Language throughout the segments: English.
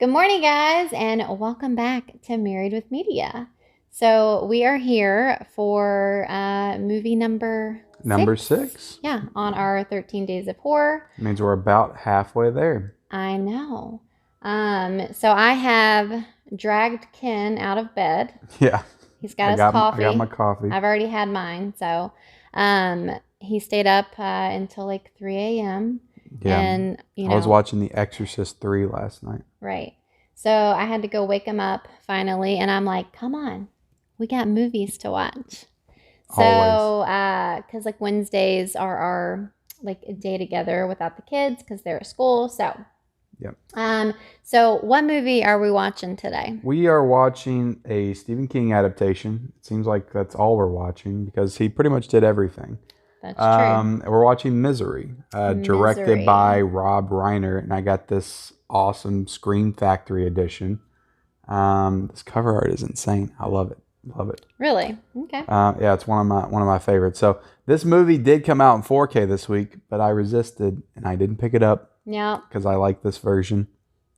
Good morning, guys, and welcome back to Married with Media. So we are here for movie number Number six. 6. Yeah, on our 13 Days of Horror. Means we're about halfway there. I know. So I have dragged Ken out of bed. Yeah. He's got his coffee. I got my coffee. I've already had mine. So he stayed up until like 3 a.m. Yeah. And, I was watching The Exorcist 3 last night. Right. So I had to go wake him up finally, and I'm like, come on, we got movies to watch. So, because like Wednesdays are our like a day together without the kids because they're at school. So, yep. So what movie are we watching today? We are watching a Stephen King adaptation. It seems like that's all we're watching because he pretty much did everything. That's true. We're watching Misery, directed by Rob Reiner, and I got this awesome Scream Factory edition. This cover art is insane. I love it. Love it. Really? Okay. Yeah, it's one of my favorites. So this movie did come out in 4K this week, but I resisted and I didn't pick it up. Yeah. Because I like this version,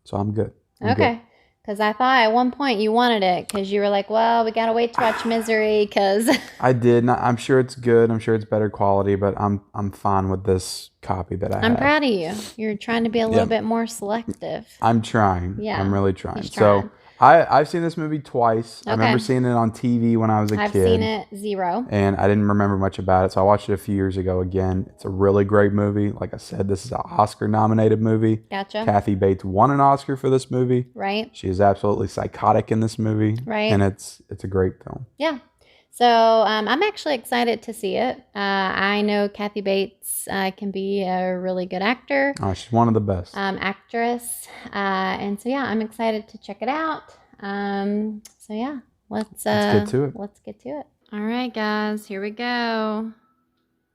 so I'm good. Okay. Because I thought at one point you wanted it because you were like, well, we got to wait to watch Misery because... I did. I'm sure it's good. I'm sure it's better quality, but I'm fine with this copy that I have. I'm proud of you. You're trying to be a little bit more selective. I'm trying. Yeah. I'm really trying. So I've seen this movie twice. Okay. I remember seeing it on TV when I was a kid. I've seen it 0. And I didn't remember much about it, so I watched it a few years ago again. It's a really great movie. Like I said, this is an Oscar-nominated movie. Gotcha. Kathy Bates won an Oscar for this movie. Right. She is absolutely psychotic in this movie. Right. And it's a great film. Yeah. So I'm actually excited to see it. I know Kathy Bates can be a really good actor. Oh, she's one of the best. Actress. And so, yeah, I'm excited to check it out. So, yeah, let's get to it. Let's get to it. All right, guys, here we go.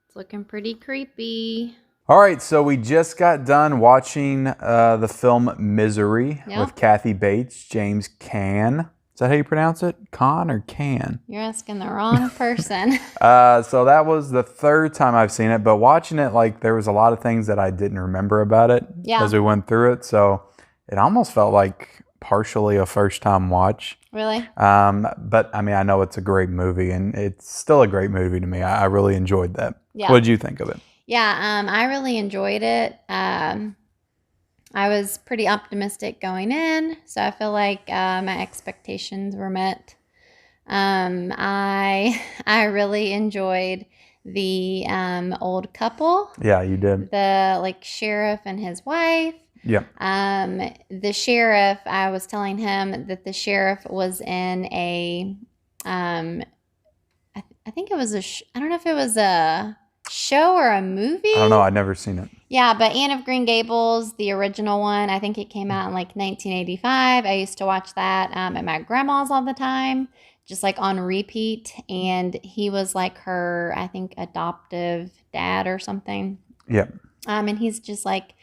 It's looking pretty creepy. All right, so we just got done watching the film Misery with Kathy Bates, James Caan. Is that how you pronounce it? Con or Can? You're asking the wrong person. So that was the third time I've seen it, but watching it, like, there was a lot of things that I didn't remember about it as we went through it. So it almost felt like partially a first-time watch. Really? But, I mean, I know it's a great movie, and it's still a great movie to me. I really enjoyed that. Yeah. What did you think of it? Yeah, I really enjoyed it. I was pretty optimistic going in, so I feel like my expectations were met. I really enjoyed the old couple. Yeah, you did. The like sheriff and his wife. Yeah. The sheriff, I was telling him that the sheriff was in a, I think it was I don't know if it was a show or a movie. I don't know. I'd never seen it. Yeah, but Anne of Green Gables, the original one, I think it came out in like 1985. I used to watch that at my grandma's all the time, just like on repeat. And he was like her, I think, adoptive dad or something. Yeah. And he's just like,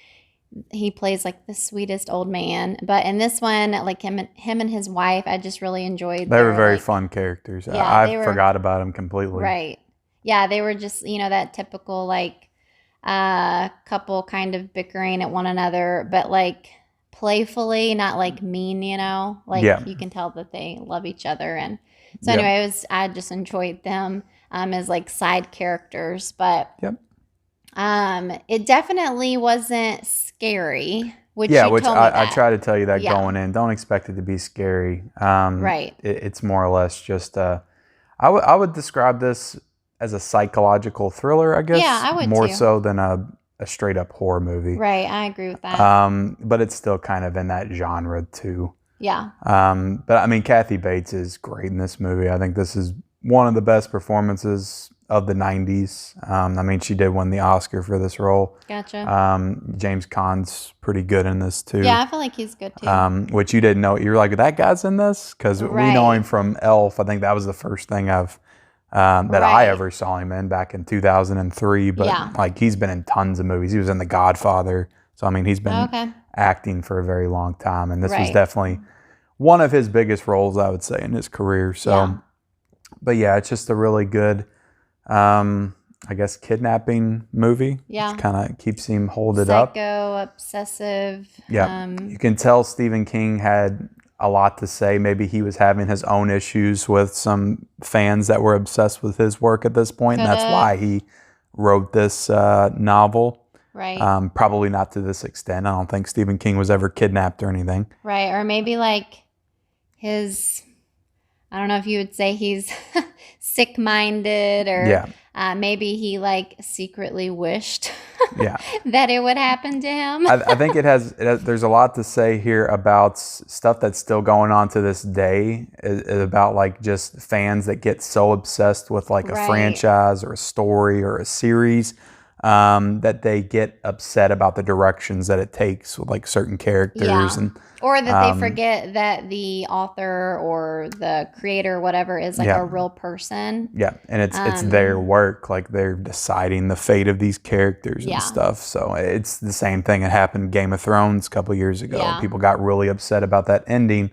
he plays like the sweetest old man. But in this one, like him and his wife, I just really enjoyed. They were very fun characters. Yeah, I forgot about them completely. Right. Yeah, they were just, that typical like couple kind of bickering at one another, but like playfully, not like mean, like you can tell that they love each other. And so anyway, I just enjoyed them as like side characters, but it definitely wasn't scary. I try to tell you that going in. Don't expect it to be scary. Right. It's more or less just I would describe this as a psychological thriller, I guess. Yeah, I would more too. So than a straight up horror movie. Right, I agree with that. But it's still kind of in that genre too. Yeah. But I mean, Kathy Bates is great in this movie. I think this is one of the best performances of the 90s. I mean, she did win the Oscar for this role. Gotcha. James Caan's pretty good in this too. Yeah, I feel like he's good too. Which you didn't know. You were like, that guy's in this? Because we know him from Elf. I think that was the first thing I ever saw him in back in 2003. But like, he's been in tons of movies. He was in The Godfather. So, I mean, he's been acting for a very long time. And this was definitely one of his biggest roles, I would say, in his career. So, but yeah, it's just a really good I guess, kidnapping movie. Yeah. Which kind of keeps him holded up. Psycho, obsessive. Yeah. You can tell Stephen King had a lot to say. Maybe he was having his own issues with some fans that were obsessed with his work at this point, and that's why he wrote this novel. Right. Probably not to this extent. I don't think Stephen King was ever kidnapped or anything. Right. Or maybe like his, I don't know if you would say he's sick-minded, or maybe he like secretly wished that it would happen to him. I think there's a lot to say here about stuff that's still going on to this day, about like just fans that get so obsessed with like a franchise or a story or a series, that they get upset about the directions that it takes with like certain characters, or that they forget that the author or the creator or whatever is like a real person. Yeah, and it's their work, like they're deciding the fate of these characters and stuff. So it's the same thing that happened in Game of Thrones a couple years ago. Yeah. People got really upset about that ending.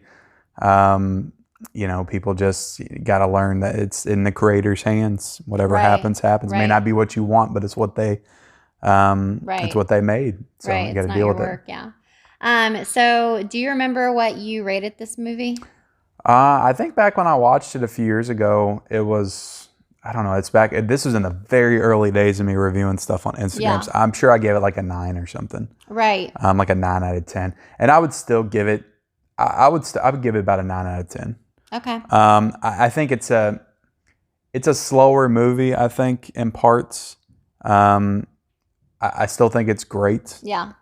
People just got to learn that it's in the creator's hands. Whatever happens. It may not be what you want, but it's what they it's what they made. So you got to deal with it. Yeah. So do you remember what you rated this movie? I think back when I watched it a few years ago, it was, I don't know, this was in the very early days of me reviewing stuff on Instagram. Yeah. So I'm sure I gave it like a 9 or something. Right. Like a 9 out of 10. And I would still give it, I would give it about a 9 out of 10. Okay. I think it's a slower movie, I think, in parts. I still think it's great. Yeah.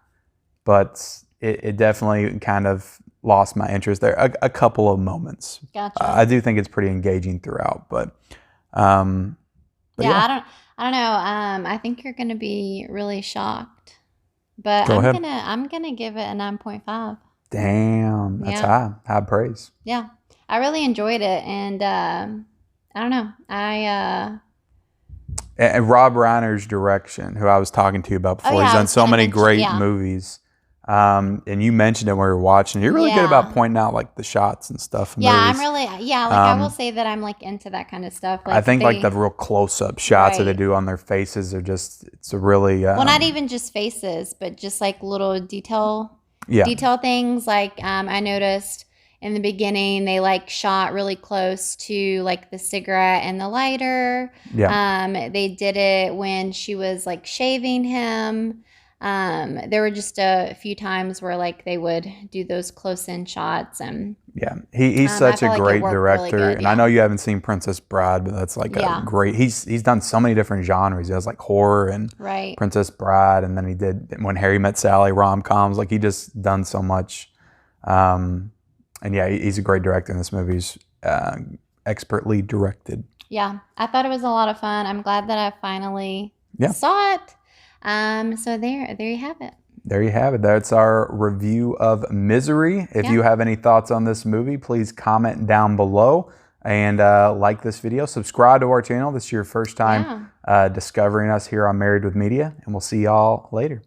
But it definitely kind of lost my interest there a couple of moments. Gotcha. I do think it's pretty engaging throughout, but yeah. I don't know. I think you're going to be really shocked, but I'm gonna give it a 9.5. Damn, that's high praise. Yeah, I really enjoyed it, and I don't know. And Rob Reiner's direction, who I was talking to you about before, he's done so many great movies. And you mentioned it when we were watching. You're really good about pointing out like the shots and stuff. Yeah, movies. I'm really, I will say that I'm like into that kind of stuff. Like I think like the real close-up shots that they do on their faces are just, it's a really well, not even just faces, but just like little detail things. Like I noticed in the beginning they like shot really close to like the cigarette and the lighter. Yeah. They did it when she was like shaving him. There were just a few times where like they would do those close-in shots, and he's such a great director. Really good, and I know you haven't seen Princess Bride, but that's like a great. He's done so many different genres. He has like horror and Princess Bride, and then he did When Harry Met Sally, rom-coms. Like he just done so much. And he's a great director. And this movie's expertly directed. Yeah, I thought it was a lot of fun. I'm glad that I finally saw it. So there you have it. There you have it. That's our review of Misery. If you have any thoughts on this movie, please comment down below and like this video. Subscribe to our channel. This is your first time discovering us here on Married with Media, and we'll see y'all later.